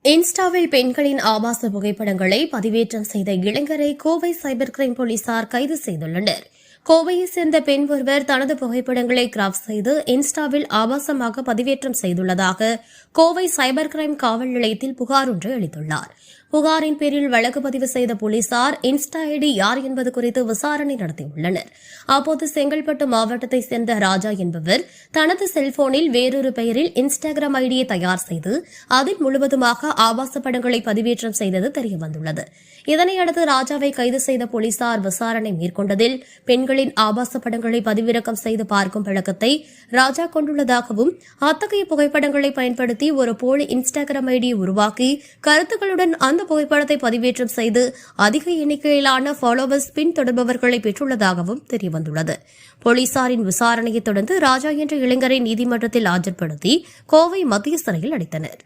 இன்ஸ்டாவில் பெண்களின் ஆபாச புகைப்படங்களை பதிவேற்றம் செய்த இளைஞரை கோவை சைபர் கிரைம் போலீசார் கைது செய்துள்ளனர். கோவையைச் சேர்ந்த பெண் ஒருவர் தனது புகைப்படங்களை கிராப் செய்து இன்ஸ்டாவில் ஆபாசமாக பதிவேற்றம் செய்துள்ளதாக கோவை சைபர் கிரைம் காவல் நிலையத்தில் புகார் ஒன்றை அளித்துள்ளார். புகாரின் பேரில் வழக்கு பதிவு செய்த போலீசார் இன்ஸ்டா ஐடி யார் என்பது குறித்து விசாரணை நடத்தியுள்ளனர். அப்போது செங்கல்பட்டு மாவட்டத்தைச் சேர்ந்த ராஜா என்பவர் தனது செல்போனில் வேறொரு பெயரில் இன்ஸ்டாகிராம் ஐடியை தயார் செய்து அதில் முழுவதுமாக ஆபாச படங்களை பதிவேற்றம் செய்தது தெரியவந்துள்ளது. இதனையடுத்து ராஜாவை கைது செய்த போலீசார் விசாரணை மேற்கொண்டதில் பெண்களின் ஆபாச படங்களை பதிவிறக்கம் செய்து பார்க்கும் பழக்கத்தை ராஜா கொண்டுள்ளதாகவும் அத்தகைய புகைப்படங்களை பயன்படுத்தி ஒரு போலி இன்ஸ்டாகிராம் ஐடியை உருவாக்கி கருத்துக்களுடன் அந்த புகைப்படத்தை பதிவேற்றம் செய்து அதிக எண்ணிக்கையிலான ஃபாலோவர்ஸ் பின்தொடர்பவர்களை பெற்றுள்ளதாகவும் தெரியவந்துள்ளது. போலீசாரின் விசாரணையை தொடர்ந்து ராஜா என்ற இளைஞரை நீதிமன்றத்தில் ஆஜர்படுத்தி கோவை மத்திய சிறையில் அடைத்தனர்.